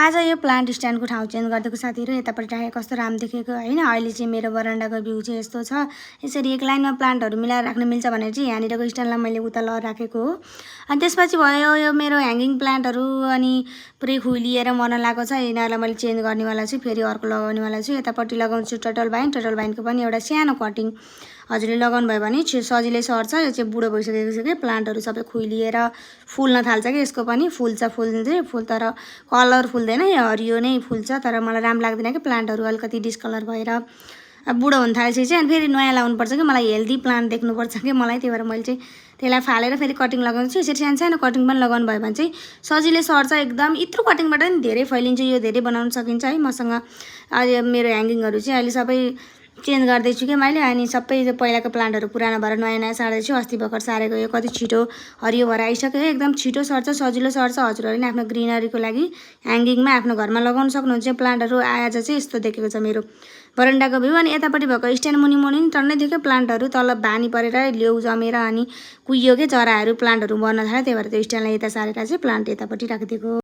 आज यो प्लान्ट स्ट्यान्डको ठाउँ चेन्ज गरिदिएको साथीहरू। यतापट्टि राखेको कस्तो राम्रो देखेको होइन। अहिले चाहिँ मेरो बरन्डाको भ्यू चाहिँ यस्तो छ। यसरी एक लाइनमा प्लान्टहरू मिलाएर राख्न मिल्छ भनेर चाहिँ यहाँनिरको स्ट्यान्डलाई मैले उता ल राखेको हो। अनि त्यसपछि भयो यो मेरो ह्याङ्गिङ प्लान्टहरू अनि पुरै खुलिएर मर्न लागेको छ। यिनीहरूलाई मैले चेन्ज गर्नेवाला छु, फेरि अर्को लगाउनेवाला छु। यतापट्टि लगाउँछु टटल भाइनको पनि एउटा सानो कटिङ हजुरले लगाउनु भयो भने सजिलै सर्छ। यो चाहिँ बुढो भइसकेको छ कि प्लान्टहरू सबै खुलिएर फुल्न थाल्छ कि यसको पनि फुल्छ फुल तर कलर फुल्दैन, यो हरियो नै फुल्छ। तर मलाई राम्रो लाग्दैन कि प्लान्टहरू अलिकति डिस्कलर भएर बुढो हुन थालेपछि चाहिँ। अनि फेरि नयाँ लाउनुपर्छ कि मलाई हेल्दी प्लान्ट देख्नुपर्छ कि मलाई, त्यही भएर मैले चाहिँ त्यसलाई फालेर फेरि कटिङ लगाउँछु। यसरी सानो कटिङ पनि लगाउनु भयो भने चाहिँ सजिलै सर्छ एकदम। यत्रो कटिङबाट नि धेरै फैलिन्छ, यो धेरै बनाउन सकिन्छ है। मसँग अहिले मेरो ह्याङ्गिङहरू चाहिँ अहिले सबै चेन्ज गर्दैछु कि मैले। अनि सबै पहिलाको प्लान्टहरू पुरानो भएर नयाँ सार्दैछु। अस्ति भर्खर सारेको यो कति छिटो हरियो भएर आइसक्यो, एकदम छिटो सर्छ, सजिलो सर्छ। हजुरहरूले नि आफ्नो ग्रिनरीको लागि ह्याङ्गिङमा आफ्नो घरमा लगाउन सक्नुहुन्छ प्लान्टहरू। आज चाहिँ यस्तो देखेको छ मेरो बरन्डाको भ्यू। अनि यतापट्टि भएको स्ट्यान्ड मुनि टन्नै देख्यो प्लान्टहरू तल बानी परेर लेउ जमेर अनि कुहियो के चराहरू प्लान्टहरू मर्न थाल्यो। त्यही भएर त्यो स्ट्यान्डलाई यता सारेर चाहिँ प्लान्ट यतापट्टि राखिदिएको।